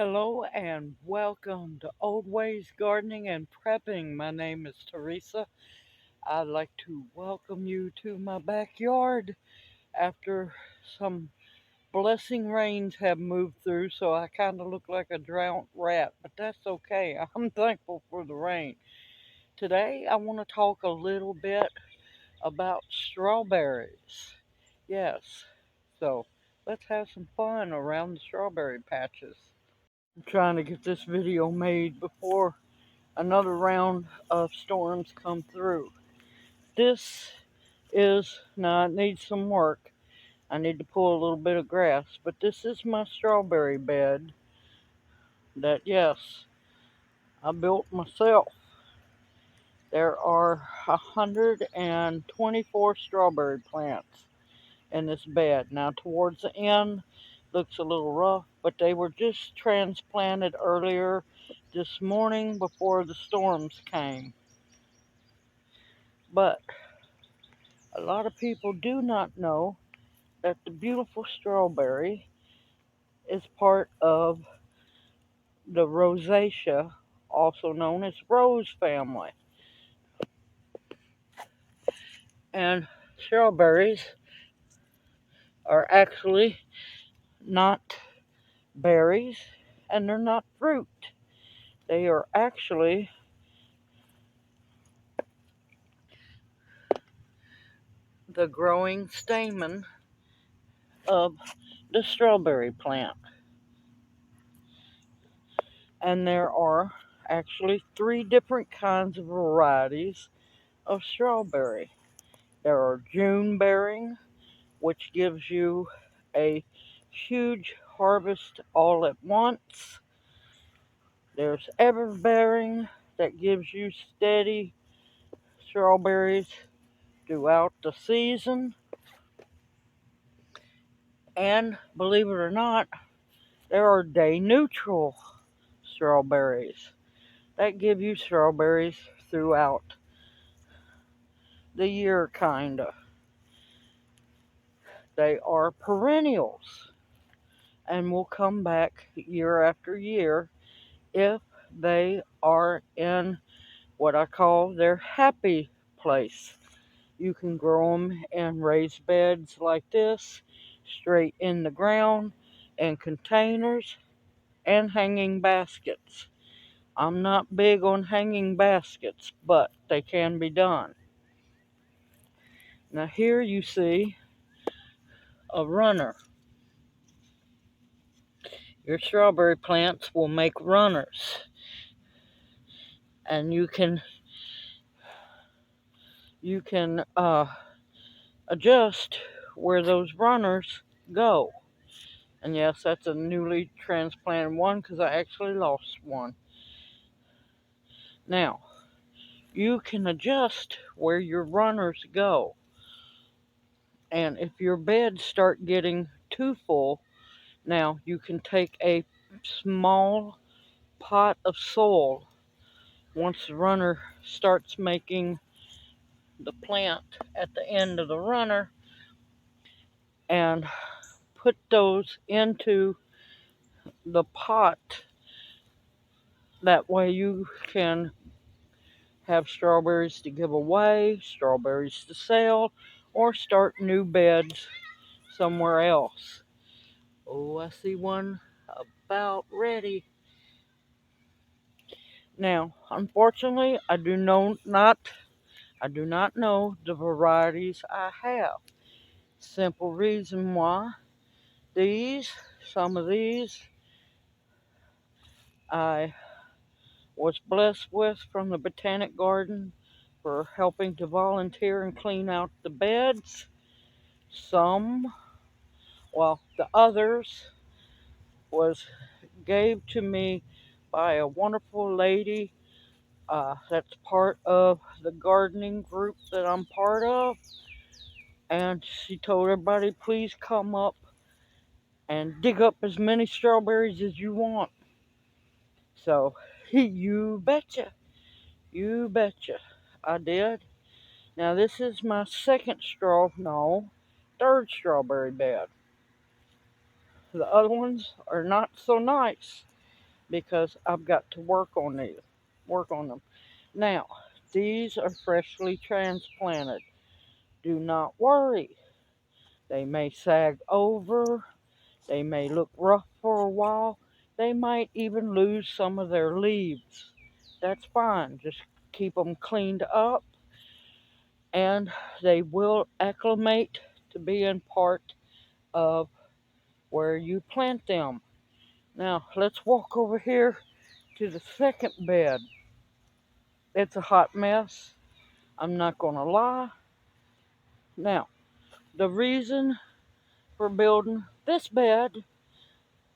Hello and welcome to Old Ways Gardening and Prepping. My name is Teresa. I'd like to welcome you to my backyard after some blessing rains have moved through, so I kind of look like a drowned rat, but that's okay. I'm thankful for the rain. Today I want to talk a little bit about strawberries. Yes, so let's have some fun around the strawberry patches. I'm trying to get this video made before another round of storms come through. This now it needs some work. I need to pull a little bit of grass, but this is my strawberry bed that, yes, I built myself. There are 124 strawberry plants in this bed. Now, towards the end, looks a little rough, but they were just transplanted earlier this morning before the storms came. But a lot of people do not know that the beautiful strawberry is part of the Rosaceae, also known as rose family. And strawberries are actually not berries and they're not fruit. They are actually the growing stamen of the strawberry plant. And there are actually three different kinds of varieties of strawberry. There are June bearing, which gives you a huge harvest all at once. There's ever bearing that gives you steady strawberries throughout the season. And believe it or not, there are day neutral strawberries that give you strawberries throughout the year, kinda. They are perennials and will come back year after year if they are in what I call their happy place. You can grow them in raised beds like this, straight in the ground, in containers, and hanging baskets. I'm not big on hanging baskets, but they can be done. Now here you see a runner. Your strawberry plants will make runners, and you can adjust where those runners go. And yes, that's a newly transplanted one because I actually lost one. Now, you can adjust where your runners go. And if your beds start getting too full, now you can take a small pot of soil once the runner starts making the plant at the end of the runner and put those into the pot. That way you can have strawberries to give away, strawberries to sell, or start new beds somewhere else. Oh, I see one about ready. Now, unfortunately, I do not know the varieties I have. Simple reason why. Some of these, I was blessed with from the Botanic Garden for helping to volunteer and clean out the beds. The others was gave to me by a wonderful lady that's part of the gardening group that I'm part of. And she told everybody, please come up and dig up as many strawberries as you want. So, you betcha, I did. Now this is my third strawberry bed. The other ones are not so nice. because I've got to work on them. Now, these are freshly transplanted. Do not worry. They may sag over, they may look rough for a while, they might even lose some of their leaves. That's fine. Just keep them cleaned up and they will acclimate to being part of where you plant them. Now, let's walk over here to the second bed. It's a hot mess. I'm not going to lie. Now, the reason for building this bed,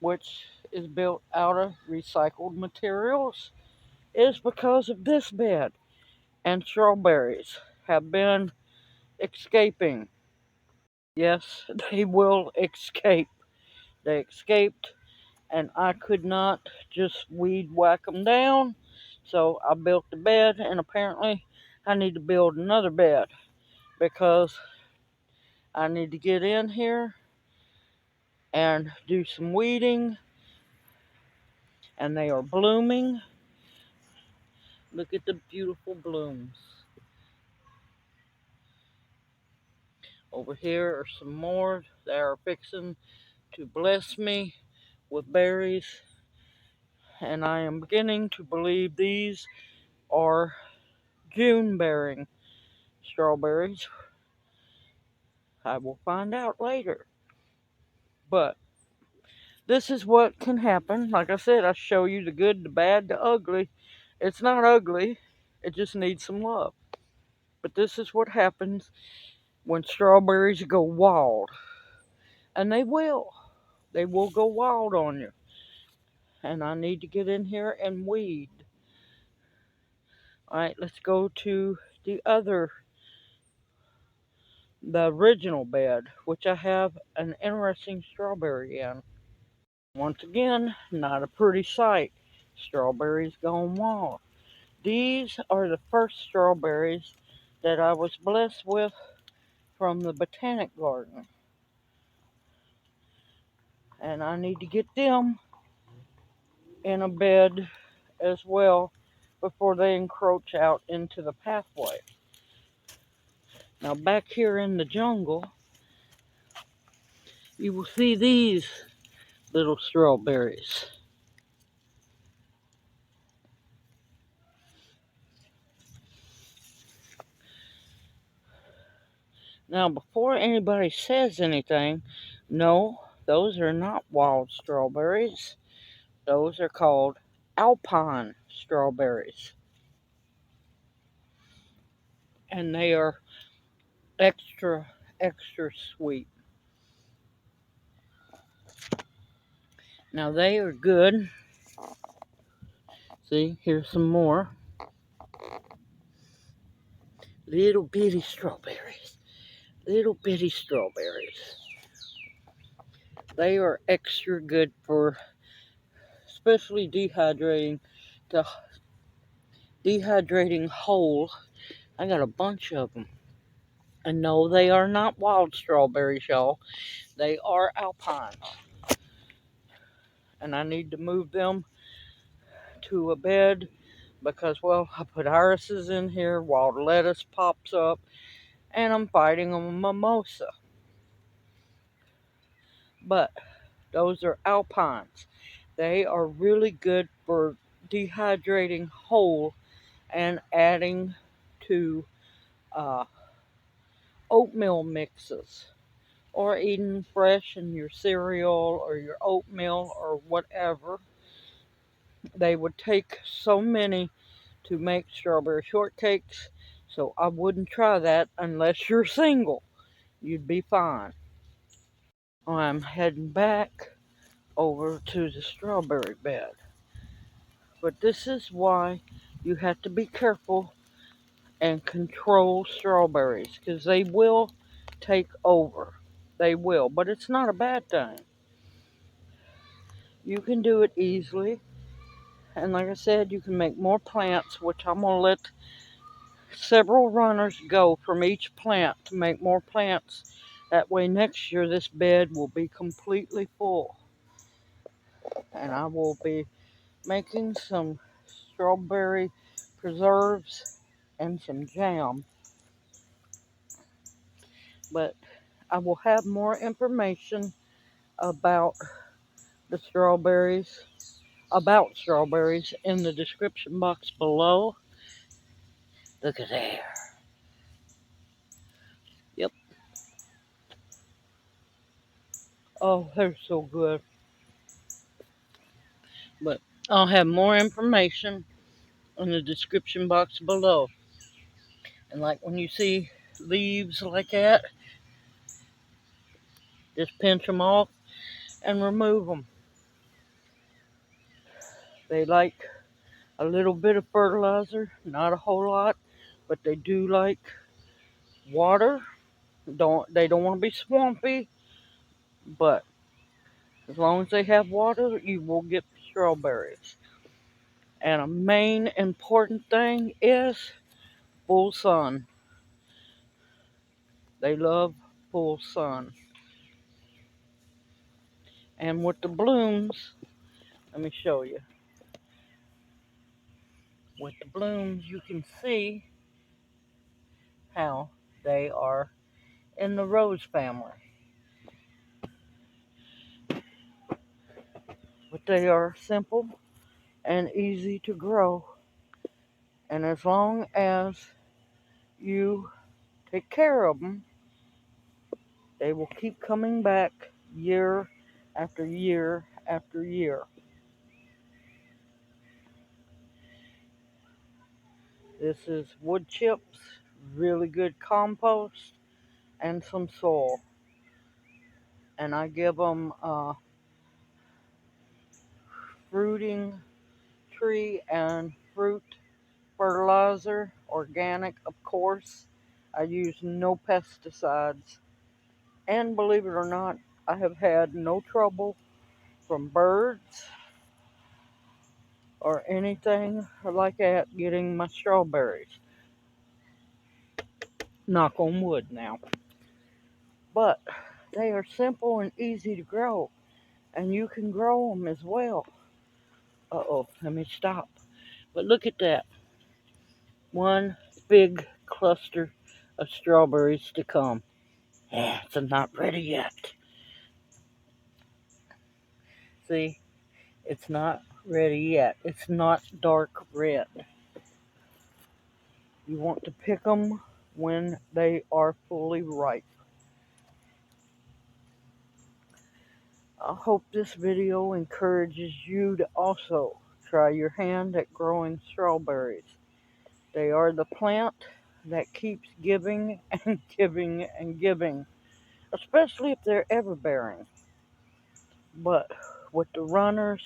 which is built out of recycled materials, is because of this bed. And strawberries have been escaping. Yes, they will escape. They escaped, and I could not just weed whack them down. So I built the bed, and apparently I need to build another bed because I need to get in here and do some weeding, and they are blooming. Look at the beautiful blooms. Over here are some more that are fixing to bless me with berries, and I am beginning to believe these are June bearing strawberries. I will find out later. But this is what can happen. Like I said, I show you the good, the bad, the ugly. It's not ugly, it just needs some love. But this is what happens when strawberries go wild. And they will. They will go wild on you. And I need to get in here and weed. Alright, let's go to the original bed, which I have an interesting strawberry in. Once again, not a pretty sight. Strawberries gone wild. These are the first strawberries that I was blessed with from the botanic garden. And I need to get them in a bed as well before they encroach out into the pathway. Now back here in the jungle, you will see these little strawberries. Now before anybody says anything, no, those are not wild strawberries. Those are called alpine strawberries. And they are extra, extra sweet. Now they are good. See, here's some more. Little bitty strawberries. Little bitty strawberries. They are extra good for especially dehydrating whole. I got a bunch of them. And no, they are not wild strawberries, y'all. They are alpines. And I need to move them to a bed because, well, I put irises in here, wild lettuce pops up, and I'm fighting a mimosa. But those are alpines. They are really good for dehydrating whole and adding to uh, oatmeal mixes or eating fresh in your cereal or your oatmeal or whatever. They would take so many to make strawberry shortcakes, so I wouldn't try that unless you're single. You'd be fine. I'm heading back over to the strawberry bed. But this is why you have to be careful and control strawberries because they will take over. They will, but it's not a bad thing. You can do it easily. And like I said, you can make more plants, which I'm going to let several runners go from each plant to make more plants. That way next year this bed will be completely full. And I will be making some strawberry preserves and some jam. But I will have more information about the strawberries, in the description box below. Look at there. Yep. Oh, they're so good. But I'll have more information in the description box below. And like when you see leaves like that, just pinch them off and remove them. They like a little bit of fertilizer, not a whole lot, but they do like water. They don't want to be swampy, but as long as they have water, you will get strawberries. And a main important thing is full sun. They love full sun. And with the blooms, let me show you. With the blooms, you can see how they are in the rose family. But they are simple and easy to grow. And as long as you take care of them, they will keep coming back year after year after year. This is wood chips, really good compost, and some soil. And I give them fruiting tree and fruit fertilizer, organic, of course. I use no pesticides. And believe it or not, I have had no trouble from birds or anything like that getting my strawberries. Knock on wood now. But they are simple and easy to grow, and you can grow them as well. Uh-oh, let me stop. But look at that. One big cluster of strawberries to come. Yeah, it's not ready yet. See, it's not ready yet. It's not dark red. You want to pick them when they are fully ripe. I hope this video encourages you to also try your hand at growing strawberries. They are the plant that keeps giving and giving and giving, especially if they're ever-bearing. But with the runners,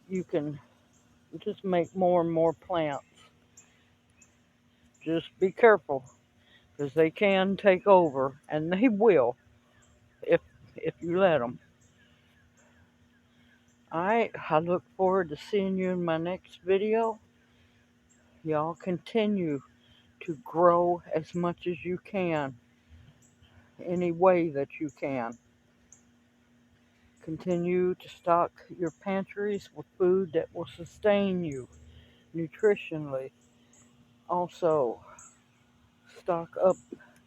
you can just make more and more plants. Just be careful, because they can take over, and they will if you let them. Alright, I look forward to seeing you in my next video. Y'all continue to grow as much as you can, any way that you can. Continue to stock your pantries with food that will sustain you nutritionally. Also, stock up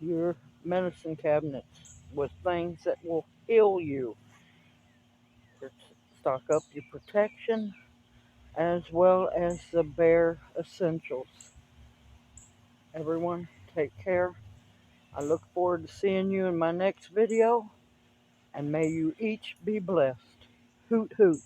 your medicine cabinets with things that will heal you. Stock up your protection as well as the bare essentials. Everyone, take care. I look forward to seeing you in my next video, and may you each be blessed. Hoot hoot.